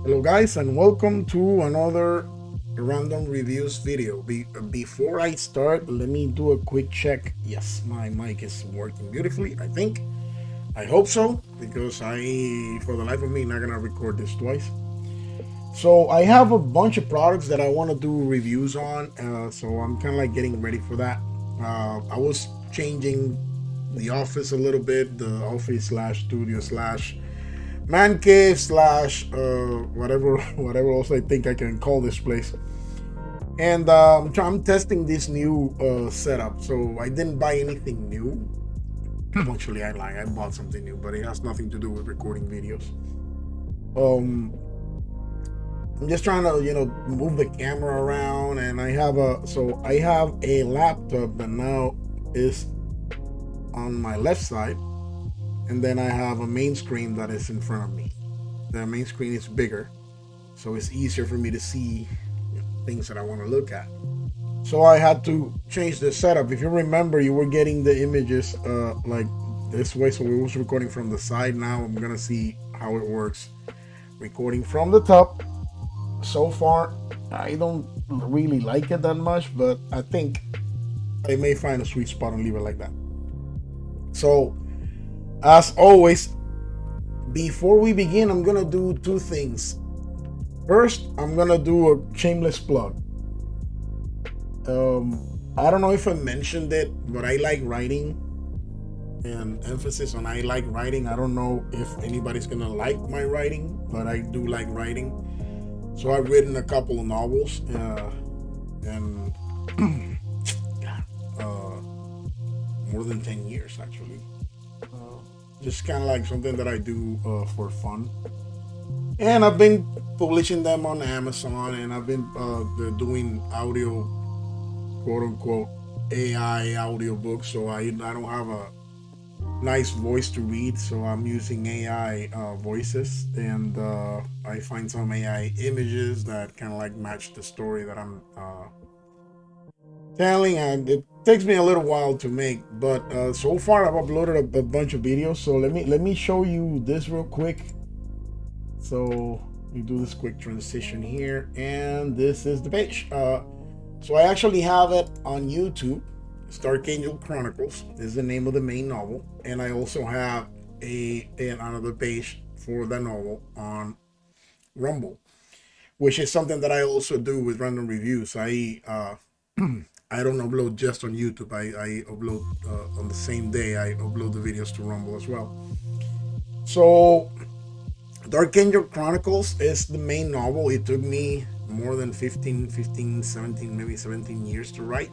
Hello guys and welcome to another random reviews video. Before I start, let me do a quick check. Yes, my mic is working beautifully, I think. I hope so, because for the life of me, not gonna record this twice. So I have a bunch of products that I want to do reviews on, so I'm kind of like getting ready for that. I was changing the office a little bit, the office slash studio slash man cave slash whatever whatever else I think I can call this place. And I'm testing this new setup. So I didn't buy anything new. Actually, I lie. I bought something new, but it has nothing to do with recording videos. Um, I'm just trying to move the camera around, and I have a laptop that now is on my left side, and then I have a main screen that is in front of me. The main screen is bigger, so it's easier for me to see things that I want to look at. So I had to change the setup. If you remember, you were getting the images like this way, so we was recording from the side. Now I'm gonna see how it works recording from the top. So far, I don't really like it that much, but I think I may find a sweet spot and leave it like that. So, as always, before we begin, I'm gonna do two things. First, I'm gonna do a shameless plug. I don't know if I mentioned it, but I like writing, and emphasis on I like writing. I don't know if anybody's gonna like my writing, but I do like writing. So I've written a couple of novels, and uh, more than 10 years actually. Uh, just kind of like something that I do for fun. And I've been publishing them on Amazon, and I've been doing audio, quote unquote, AI audio books. So I don't have a nice voice to read, so I'm using AI voices, and I find some AI images that kind of like match the story that I'm telling, and it takes me a little while to make. But so far, I've uploaded a bunch of videos. So let me show you this real quick. So we do this quick transition here, and this is the page. So I actually have it on YouTube. It's Dark Angel Chronicles is the name of the main novel, and I also have another page for the novel on Rumble, which is something that I also do with random reviews. I don't upload just on YouTube. I upload on the same day. I upload the videos to Rumble as well. So Dark Angel Chronicles is the main novel. It took me more than 15, 17, maybe 17 years to write.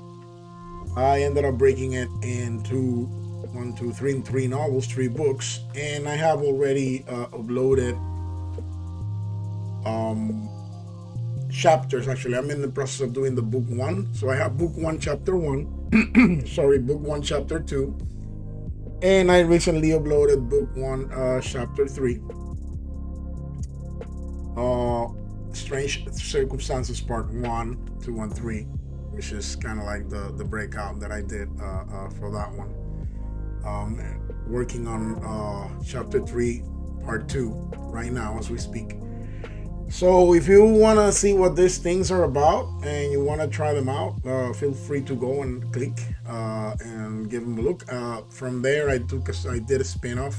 I ended up breaking it into one, two, three novels, three books, and I have already uploaded um, chapters. Actually, I'm in the process of doing the book one. So I have book one, chapter one. Sorry, book one, chapter two, and I recently uploaded book one, chapter three. Uh, Strange Circumstances Part 1, 2, and 3, which is kind of like the breakout that I did for that one. Um, Working on Chapter 3, Part 2 right now as we speak. So if you want to see what these things are about and you want to try them out, feel free to go and click and give them a look. From there, I did a spin-off,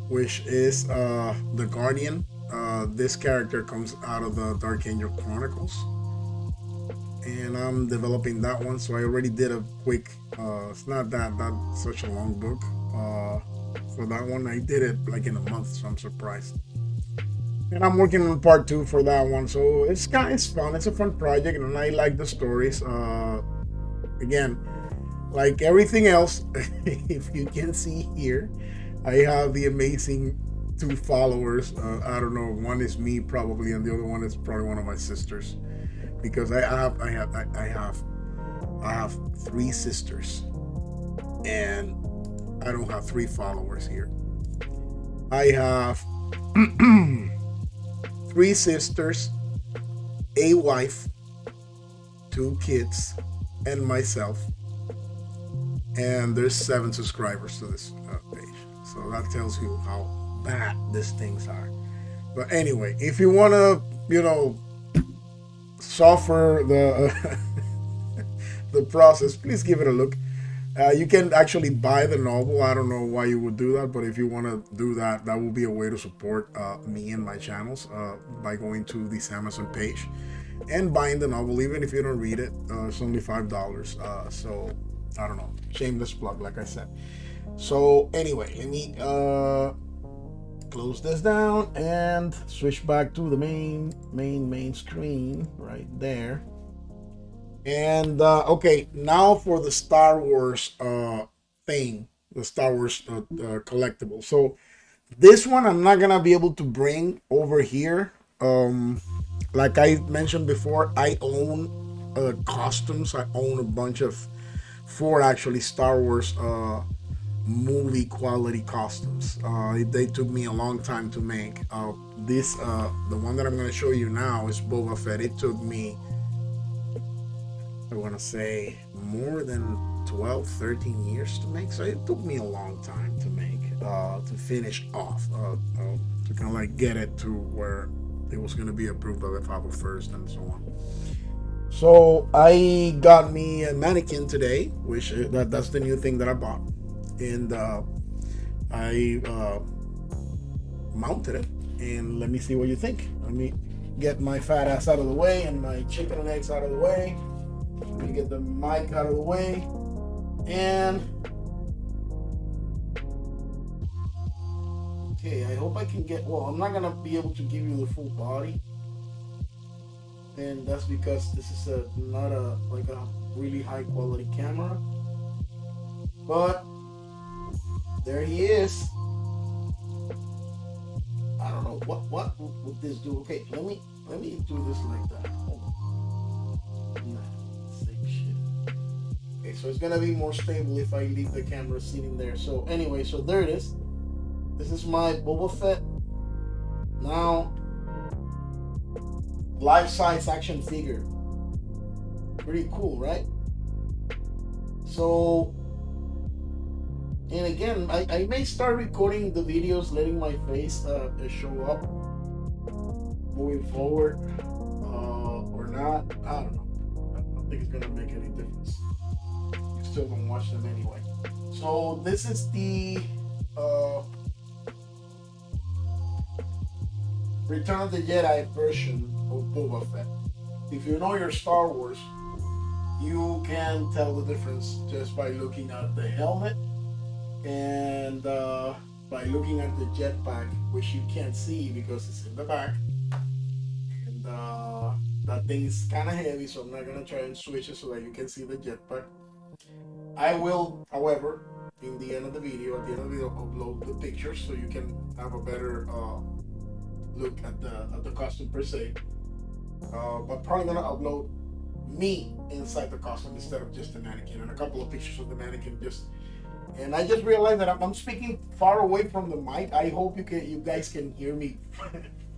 which is The Guardian. This character comes out of the Dark Angel Chronicles, and I'm developing that one. So I already did a quick. It's not such a long book. For that one, I did it like in a month, so I'm surprised. And I'm working on part two for that one, so it's fun. It's a fun project, and I like the stories. Again, like everything else, if you can see here, I have the amazing two followers. I don't know. One is me probably, and the other one is probably one of my sisters, because I have three sisters, and I don't have three followers here. I have three sisters, a wife, two kids, and myself. And there's 7 subscribers to this page. So that tells you how bad these things are. But anyway, if you want to, suffer the process, please give it a look. You can actually buy the novel. I don't know why you would do that, but if you want to do that, that will be a way to support me and my channels by going to this Amazon page and buying the novel. Even if you don't read it, it's only $5. So I don't know. Shameless plug, like I said. So anyway, let me close this down and switch back to the main screen right there. And okay, now for the Star Wars thing, the Star Wars collectible. So this one I'm not gonna be able to bring over here. Like I mentioned before, I own costumes. I own a bunch of four actually Star Wars movie quality costumes. They took me a long time to make. The one that I'm gonna show you now is Boba Fett. It took me, I want to say, more than 12, 13 years to make. So it took me a long time to make, to finish off, to kind of like get it to where it was going to be approved by the 501st and so on. So I got me a mannequin today, which that's the new thing that I bought. And I mounted it. And let me see what you think. Let me get my fat ass out of the way and my chicken and eggs out of the way. Let me get the mic out of the way. And okay, I hope I can get, well, I'm not gonna be able to give you the full body. And that's because this is not a really high quality camera. But there he is. I don't know what would this do. Okay, let me do this like that. Hold on. Nah, same shit. Okay, so it's gonna be more stable if I leave the camera sitting there. So anyway, so there it is. This is my Boba Fett. Now, life-size action figure. Pretty cool, right? So, and again, I may start recording the videos, letting my face show up moving forward, or not. I don't know. I don't think it's gonna make any difference. You still gonna watch them anyway. So this is the Return of the Jedi version of Boba Fett. If you know your Star Wars, you can tell the difference just by looking at the helmet and by looking at the jetpack, which you can't see because it's in the back. And that thing is kind of heavy, so I'm not gonna try and switch it so that you can see the jetpack. I will, however, in the end of the video, upload the pictures so you can have a better look at the costume per se. But probably gonna upload me inside the costume instead of just the mannequin, and a couple of pictures of the mannequin. And I just realized that I'm speaking far away from the mic. I hope you guys can hear me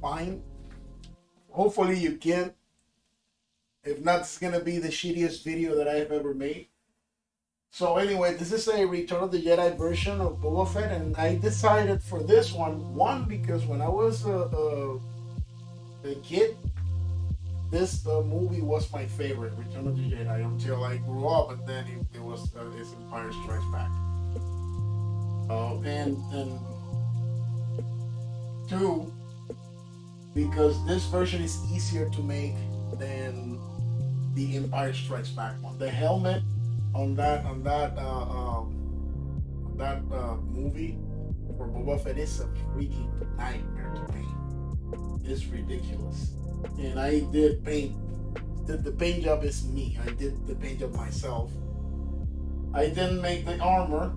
fine. Hopefully you can. If not, it's gonna be the shittiest video that I have ever made. So anyway, this is a Return of the Jedi version of Boba Fett, and I decided for this one because when I was a kid, this movie was my favorite, Return of the Jedi, until I grew up, and then it was it's Empire Strikes Back. And two, because this version is easier to make than the Empire Strikes Back one. The helmet on that movie for Boba Fett is a freaking nightmare to paint. It's ridiculous. And I did paint. The paint job is me. I did the paint job myself. I didn't make the armor.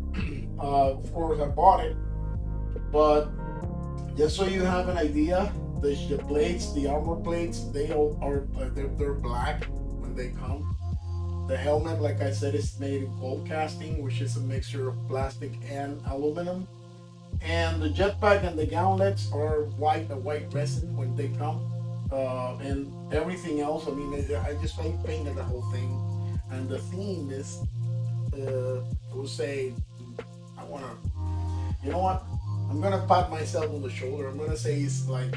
Of course, I bought it. But just so you have an idea, the plates, the armor plates, they all are they're black when they come. The helmet, like I said, is made in gold casting, which is a mixture of plastic and aluminum. And the jetpack and the gauntlets are white resin when they come. And everything else, I mean, I painted the whole thing. And the theme is, I would say, you know what? I'm gonna pat myself on the shoulder. I'm gonna say it's like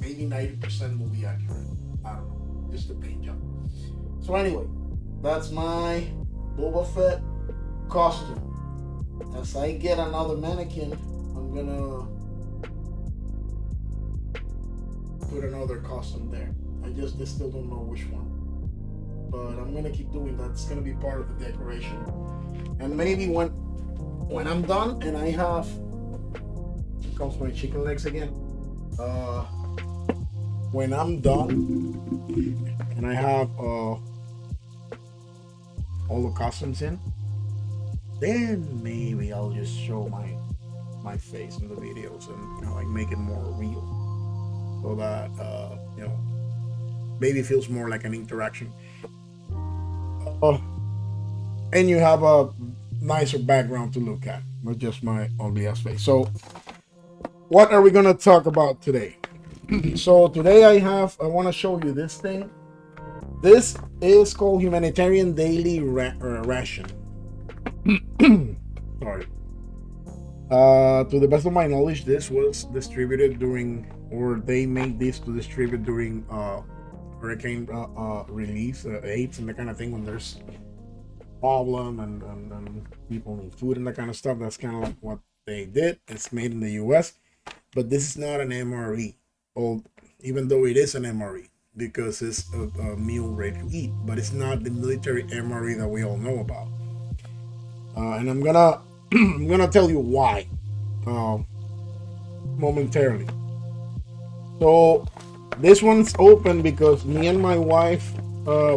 maybe 90% will be accurate. I don't know, just the paint job. So anyway, that's my Boba Fett costume. As I get another mannequin, I'm gonna put another costume there. I still don't know which one, but I'm gonna keep doing that. It's gonna be part of the decoration. And maybe when I'm done and I have, here comes my chicken legs again. When I'm done and I have all the costumes in, then maybe I'll just show my face in the videos and like make it more real, so that maybe it feels more like an interaction. Uh, and you have a nicer background to look at, not just my ugly ass face. So, what are we gonna talk about today? So today I want to show you this thing. This is called Humanitarian Daily Ration. Sorry. To the best of my knowledge, this was distributed during, or they made this to distribute during hurricane relief, aids and that kind of thing, when there's problem and people need food and that kind of stuff. That's kind of like what they did. It's made in the US, but this is not an MRE, or even though it is an MRE, because it's a meal ready to eat, but it's not the military MRE that we all know about. And I'm gonna I'm gonna tell you why momentarily. So this one's open because me and my wife,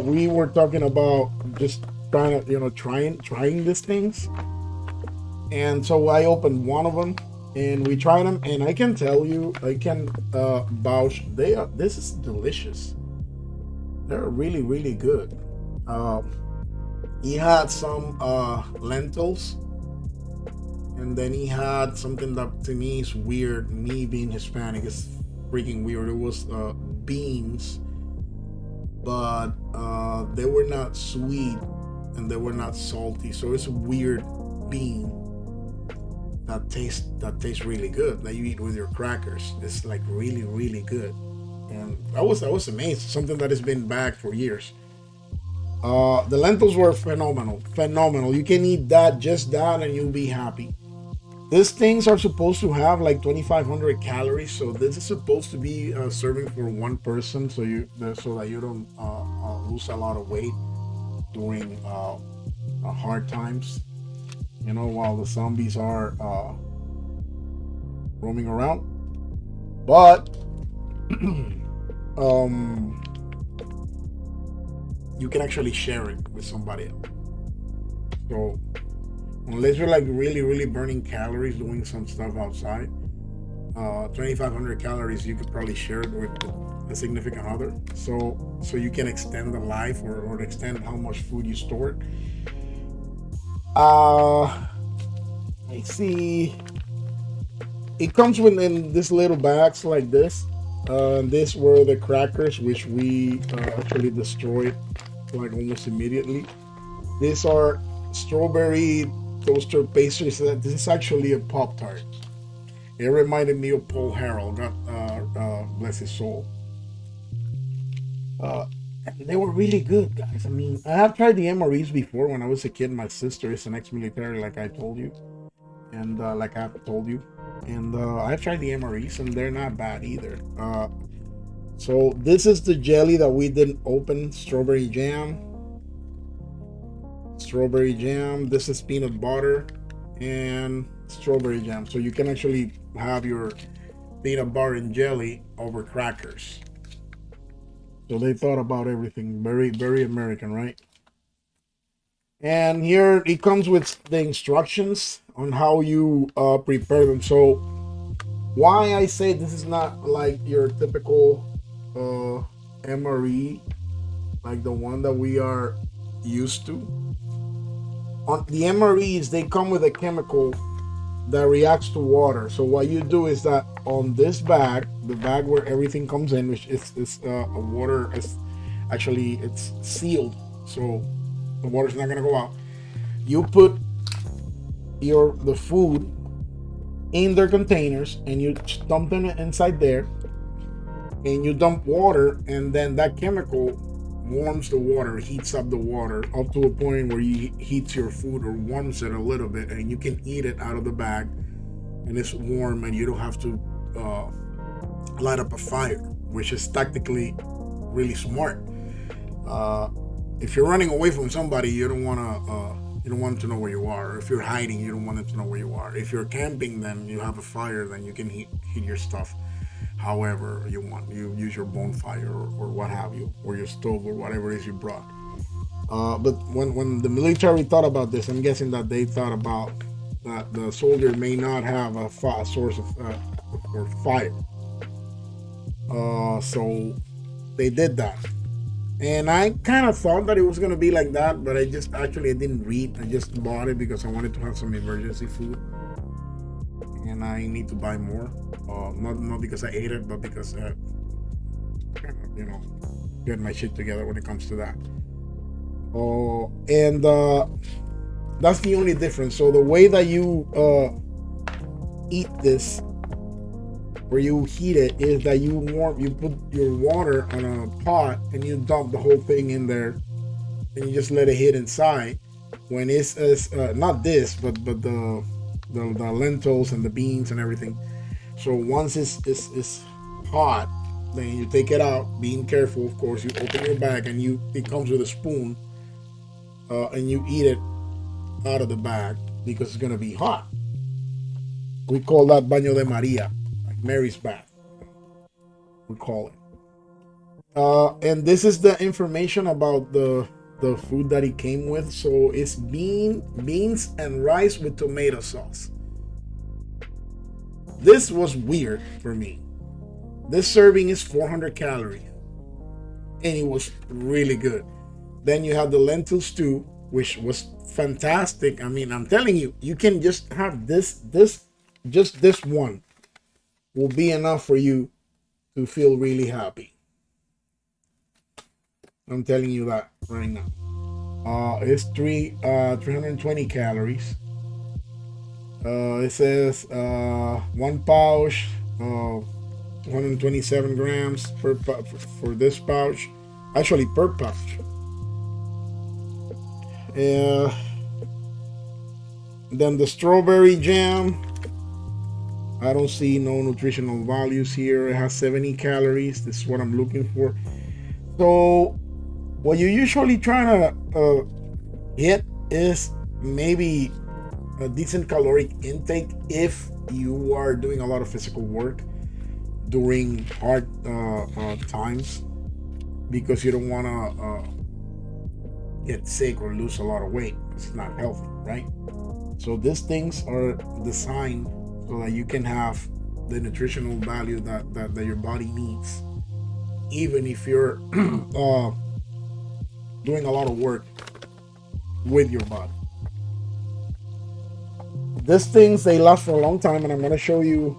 we were talking about just trying to trying these things, and so I opened one of them and we tried them, and I can tell you, I can vouch, this is delicious. They're really, really good. He had some lentils, and then he had something that to me is weird. Me being Hispanic is freaking weird. It was beans, but they were not sweet and they were not salty. So it's a weird bean that tastes really good, that you eat with your crackers. It's like really, really good. And I was amazed. Something that has been back for years. The lentils were phenomenal. You can eat that, just that, and you'll be happy. These things are supposed to have like 2,500 calories, so this is supposed to be serving for one person, so that you don't lose a lot of weight during hard times. While the zombies are roaming around. But you can actually share it with somebody else. So unless you're like really, really burning calories doing some stuff outside, 2,500 calories you could probably share it with a significant other. So you can extend the life or extend how much food you store. I see. It comes in this little bags like this. These were the crackers, which we actually destroyed like almost immediately. These are strawberry toaster pastries. This is actually a Pop Tart. It reminded me of Paul Harrell. God bless his soul. They were really good, guys. I mean, I have tried the MREs before when I was a kid. My sister is an ex-military, like I told you, and like I've told you, and I've tried the MREs, and they're not bad either. So this is the jelly that we didn't open. Strawberry jam. This is peanut butter and strawberry jam. So you can actually have your peanut butter and jelly over crackers. So they thought about everything. Very, very American, right? And here it comes with the instructions on how you prepare them. So why I say this is not like your typical MRE, like the one that we are used to. On the MREs, they come with a chemical that reacts to water. So what you do is that on this bag, the bag where everything comes in, which is water, is actually it's sealed, so the water's not gonna go out. You put the food in their containers and you dump them inside there, and you dump water, and then that chemical warms the water, heats up the water up to a point where you heats your food or warms it a little bit, and you can eat it out of the bag, and it's warm, and you don't have to light up a fire, which is tactically really smart. Uh, if you're running away from somebody, you don't want them to know where you are. If you're hiding, you don't want them to know where you are. If you're camping, then you have a fire, then you can heat your stuff however you want. You use your bonfire or what have you, or your stove or whatever it is you brought. But when the military thought about this, I'm guessing that they thought about that the soldier may not have a source of for fire. So they did that. And I kind of thought that it was gonna be like that, but I didn't read. I just bought it because I wanted to have some emergency food, and I need to buy more. Not because I ate it, but because kind of get my shit together when it comes to that. Oh, and that's the only difference. So the way that you eat this, where you heat it, is that you put your water on a pot and you dump the whole thing in there, and you just let it hit inside. When it's not this, but the lentils and the beans and everything. So once it's hot, then you take it out, being careful, of course. You open your bag, and it comes with a spoon, and you eat it out of the bag because it's gonna be hot. We call that baño de María, like Mary's bath. We call it. And this is the information about the food that it came with. So it's beans and rice with tomato sauce. This was weird for me. This serving is 400 calories, and it was really good. Then you have the lentil stew, which was fantastic. I mean, I'm telling you, you can just have just this one will be enough for you to feel really happy. I'm telling you that right now. It's 320 calories. It says one pouch, 127 grams for this pouch. Actually, per pouch. Then the strawberry jam. I don't see no nutritional values here. It has 70 calories. This is what I'm looking for. So, what you usually trying to hit is maybe a decent caloric intake if you are doing a lot of physical work during hard times, because you don't want to get sick or lose a lot of weight. It's not healthy, right? So these things are designed so that you can have the nutritional value that your body needs, even if you're doing a lot of work with your body. These things, they last for a long time, and I'm gonna show you.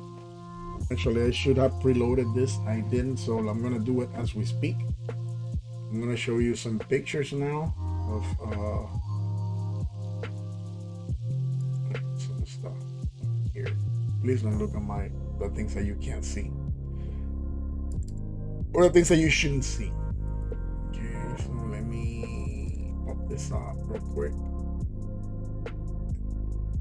Actually, I should have preloaded this. I didn't, so I'm gonna do it as we speak. I'm gonna show you some pictures now of some stuff here. Please don't look at the things that you can't see, or the things that you shouldn't see. Okay, so let me pop this up real quick.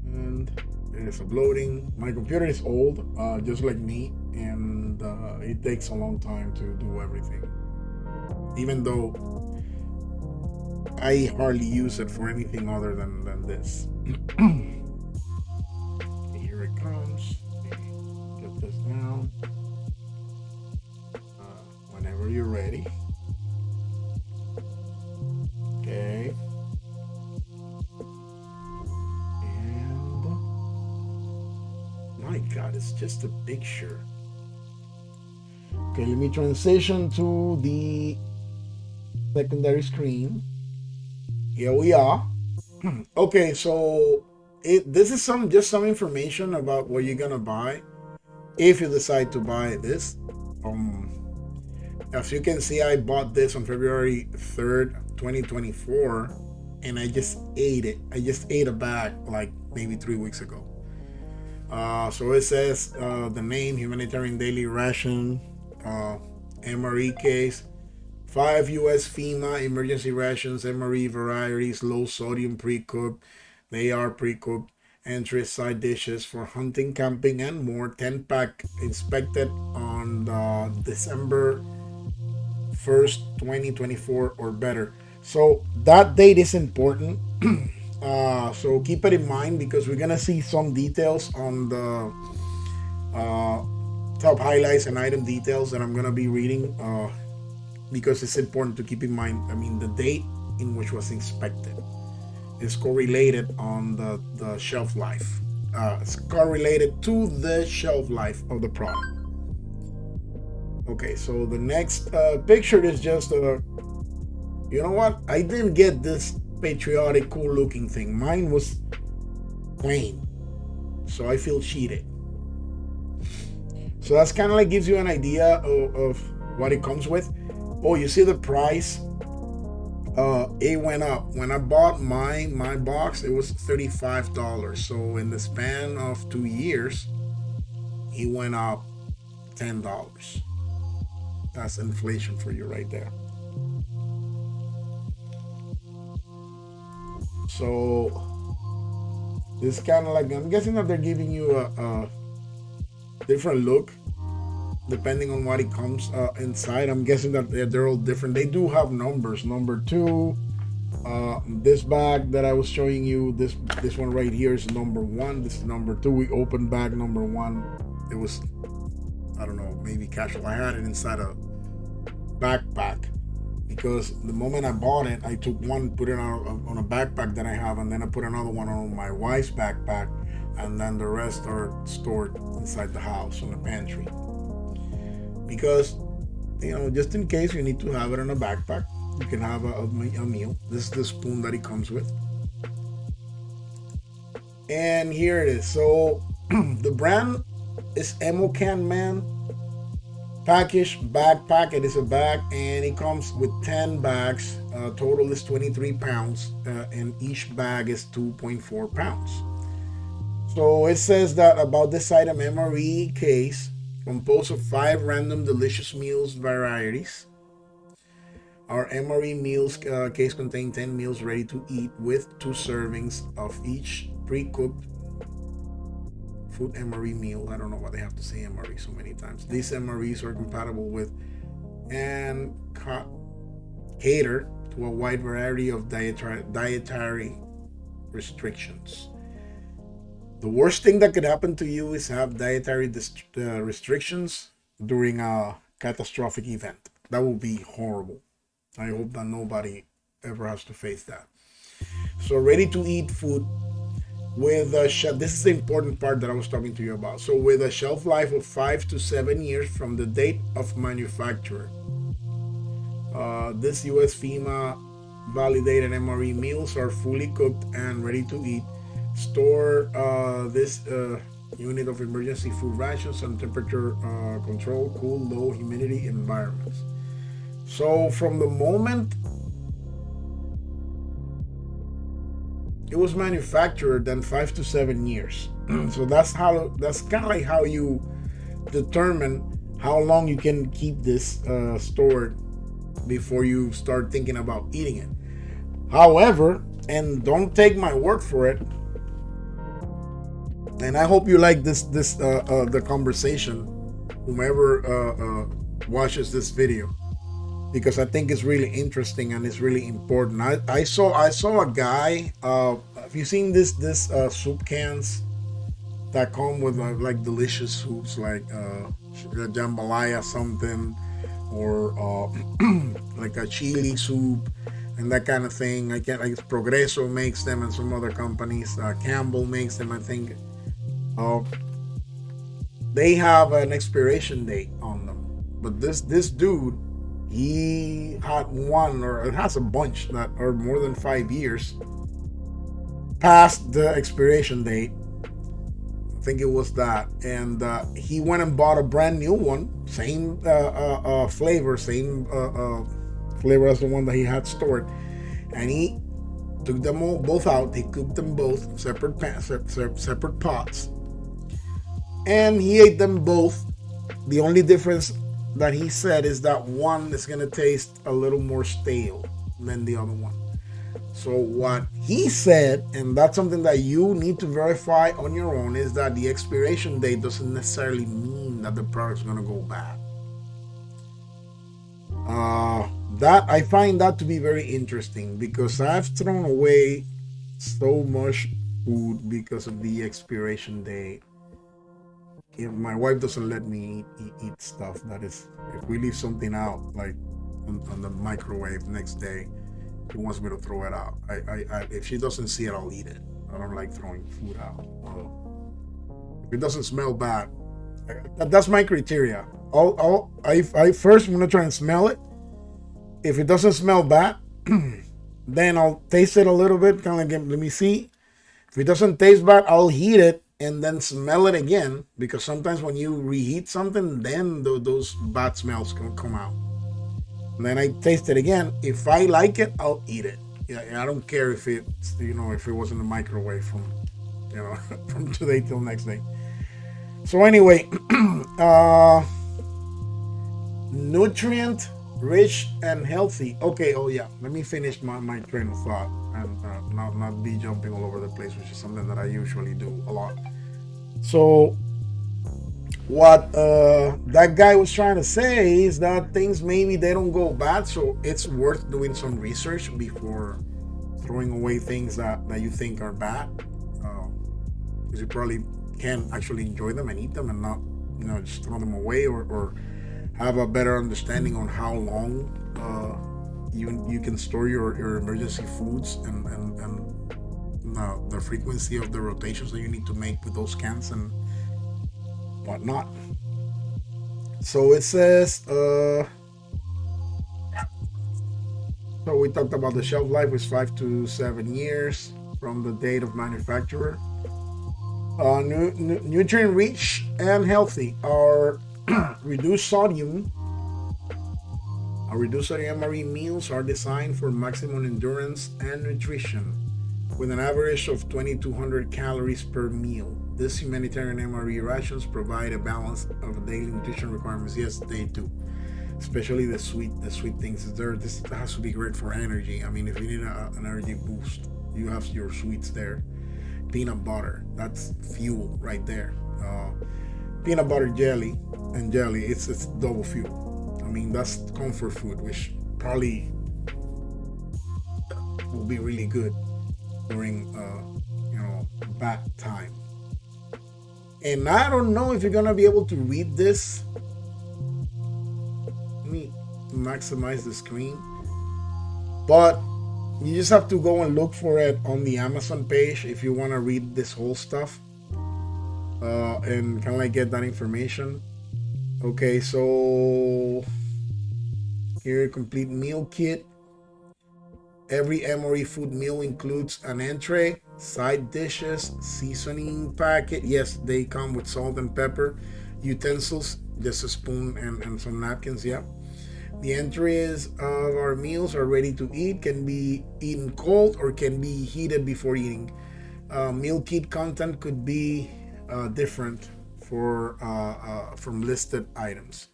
And it's uploading. My computer is old, just like me, and it takes a long time to do everything. Even though I hardly use it for anything other than this. Here it comes. Get this down. Whenever you're ready. Okay. My God, it's just a picture. Okay, let me transition to the secondary screen. Here we are. Okay, so this is some information about what you're gonna buy if you decide to buy this. As you can see, I bought this on February 3rd, 2024, and I just ate it. I just ate a bag like maybe 3 weeks ago. So it says the name Humanitarian Daily Ration. MRE case, 5 US FEMA emergency rations, MRE varieties, low sodium pre-cooked. They are pre-cooked. Entry side dishes for hunting, camping, and more. 10-pack inspected on December 1st, 2024 or better. So that date is important. So keep it in mind because we're gonna see some details on the uh, top highlights and item details that I'm gonna be reading because it's important to keep in mind. I mean, the date in which was inspected is correlated on the shelf life. It's correlated to the shelf life of the product. Okay, so the next picture is just you know what? I didn't get this patriotic, cool looking thing. Mine was plain, so I feel cheated. So that's kind of like gives you an idea of what it comes with. Oh, you see the price? It went up. When I bought my box, it was $35. So in the span of 2 years, it went up $10. That's inflation for you right there. So this kind of like, I'm guessing that they're giving you a different look depending on what it comes inside. I'm guessing that they're all different. They do have numbers. Number two, this bag that I was showing you, this one right here is number one. This is number two. We opened bag number one. It was, I don't know, maybe casual. I had it inside a backpack because the moment I bought it, I took one, put it on a backpack that I have, and then I put another one on my wife's backpack, and then the rest are stored inside the house in the pantry. Because, just in case you need to have it in a backpack, you can have a meal. This is the spoon that it comes with. And here it is. So the brand is Emocan Man. Package backpack. It is a bag, and it comes with 10 bags. Total is 23 pounds, and each bag is 2.4 pounds. So it says that about this item, MRE case composed of 5 random delicious meals varieties. Our MRE meals case contains 10 meals ready to eat with 2 servings of each pre-cooked food MRE meal. I don't know why they have to say MRE so many times. These MREs are compatible with and cater to a wide variety of dietary restrictions. The worst thing that could happen to you is have dietary restrictions during a catastrophic event. That would be horrible. I hope that nobody ever has to face that. So ready to eat food with a this is the important part that I was talking to you about. So with a shelf life of 5 to 7 years from the date of manufacture. This US FEMA validated MRE meals are fully cooked and ready to eat. Store this unit of emergency food rations and temperature control, cool, low humidity environments. So from the moment it was manufactured, then 5 to 7 years. So that's kind of like how you determine how long you can keep this stored before you start thinking about eating it. However, and don't take my word for it, and I hope you like the conversation, whomever watches this video, because I think it's really interesting and it's really important. I saw a guy. Have you seen this soup cans that come with like delicious soups, like jambalaya something, or like a chili soup and that kind of thing? Like Progreso makes them, and some other companies. Campbell makes them, I think. They have an expiration date on them, but this dude, he had one, or it has a bunch that are more than 5 years past the expiration date. I think it was that, and he went and bought a brand new one, same flavor, same flavor as the one that he had stored, and he took them both out. He cooked them both separate pots, and he ate them both. The only difference that he said is that one is going to taste a little more stale than the other one. So what he said, and that's something that you need to verify on your own, is that the expiration date doesn't necessarily mean that the product's going to go bad. Uh, that I find that to be very interesting because I've thrown away so much food because of the expiration date. If my wife doesn't let me eat stuff that is, if we leave something out like on the microwave next day, she wants me to throw it out. If she doesn't see it, I'll eat it. I don't like throwing food out. If it doesn't smell bad, that's my criteria. I first want to try and smell it. If it doesn't smell bad, then I'll taste it a little bit, kind of like let me see. If it doesn't taste bad, I'll heat it and then smell it again because sometimes when you reheat something, then those bad smells can come out. And then I taste it again. If I like it, I'll eat it. Yeah, I don't care if it's if it was in the microwave from from today till next day. So anyway, uh, nutrient rich and healthy. Okay. Oh yeah. Let me finish my train of thought and not be jumping all over the place, which is something that I usually do a lot. So what that guy was trying to say is that things maybe they don't go bad, so it's worth doing some research before throwing away things that you think are bad, because you probably can actually enjoy them and eat them and not just throw them away, or have a better understanding on how long you can store your emergency foods and the frequency of the rotations that you need to make with those cans and whatnot. So it says, so we talked about the shelf life is 5 to 7 years from the date of manufacturer. Nutrient rich and healthy are reduced sodium. Our reduced sodium MRE meals are designed for maximum endurance and nutrition, with an average of 2,200 calories per meal. These humanitarian MRE rations provide a balance of daily nutrition requirements. Yes, they do. Especially the sweet things. This has to be great for energy. I mean, if you need an energy boost, you have your sweets there. Peanut butter, that's fuel right there. Peanut butter jelly, it's double fuel. I mean, that's comfort food, which probably will be really good during bad time. And I don't know if you're gonna be able to read this. Let me maximize the screen. But you just have to go and look for it on the Amazon page if you want to read this whole stuff, and kind of like get that information. Okay, so here, complete meal kit. Every MRE food meal includes an entree, side dishes, seasoning packet. Yes, they come with salt and pepper, utensils, just a spoon and some napkins. Yeah. The entries of our meals are ready to eat, can be eaten cold or can be heated before eating. Meal kit content could be different from listed items.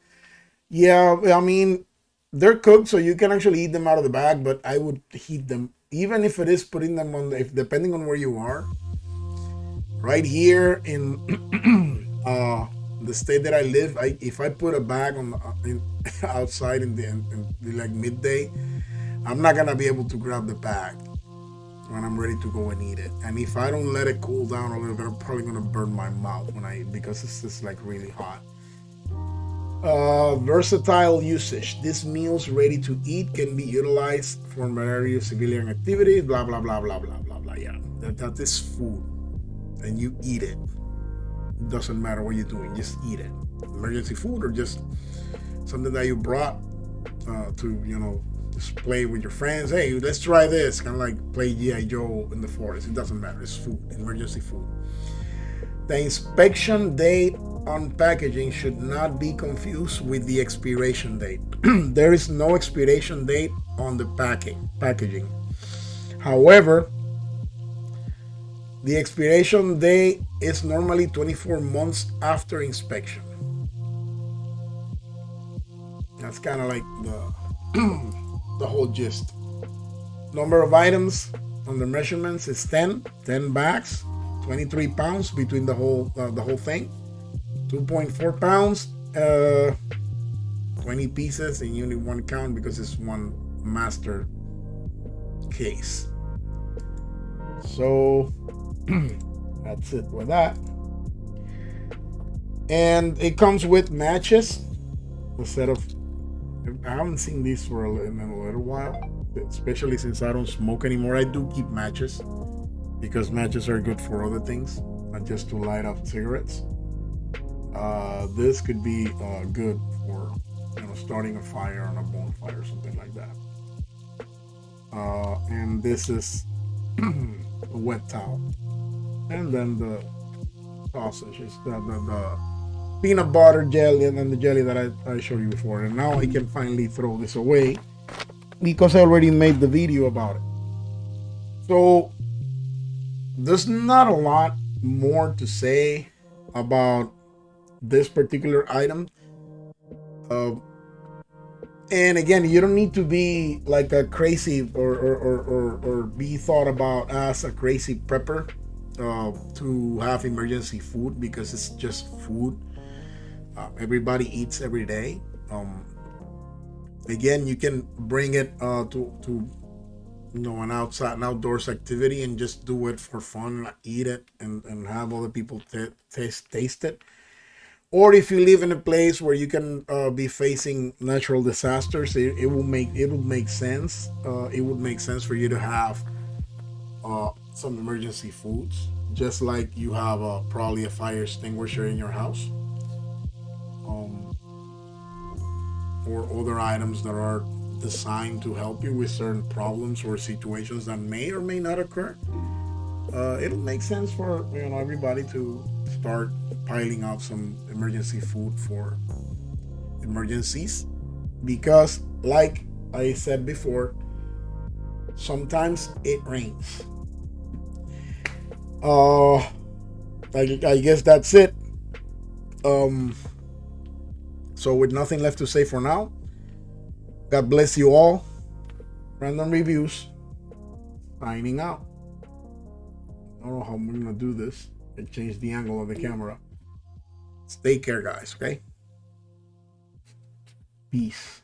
Yeah, I mean, they're cooked, so you can actually eat them out of the bag, but I would heat them, even if it is putting them on, if depending on where you are. Right here in the state that I live, if I put a bag on outside in like midday, I'm not gonna be able to grab the bag when I'm ready to go and eat it. And if I don't let it cool down a little bit, I'm probably gonna burn my mouth when I eat because it's just like really hot. Versatile usage. These meals ready to eat can be utilized for various civilian activities. Blah blah blah blah blah blah blah. Yeah, that is food, and you eat it. It doesn't matter what you're doing, just eat it. Emergency food or just something that you brought to just play with your friends. Hey, let's try this. Kind of like play GI Joe in the forest. It doesn't matter. It's food, emergency food. The inspection date on packaging should not be confused with the expiration date. There is no expiration date on the packaging. However, the expiration date is normally 24 months after inspection. That's kind of like the whole gist. Number of items on the measurements is 10 bags, 23 pounds between the whole thing, 2.4 pounds, 20 pieces, and you only one count because it's one master case. So that's it with that. And it comes with matches. A set of, I haven't seen these for in a little while, especially since I don't smoke anymore. I do keep matches because matches are good for other things, not just to light up cigarettes. This could be good for starting a fire on a bonfire or something like that. And this is a wet towel, and then the sausages, the peanut butter jelly, and then the jelly that I showed you before. And now I can finally throw this away because I already made the video about it. So there's not a lot more to say about this particular item. And again, you don't need to be like a crazy or be thought about as a crazy prepper to have emergency food, because it's just food. Everybody eats every day. Again, you can bring it to an outdoors activity and just do it for fun, eat it, and have other people taste it. Or if you live in a place where you can be facing natural disasters, it would make sense. It would make sense for you to have some emergency foods, just like you have probably a fire extinguisher in your house, or other items that are designed to help you with certain problems or situations that may or may not occur. It'll make sense for everybody to start piling out some emergency food for emergencies, because like I said before, sometimes it rains. I guess that's it. So with nothing left to say for now, God bless you all. Random Reviews signing out. I don't know how I'm gonna do this. I changed the angle of the camera. Take care, guys, okay? Peace.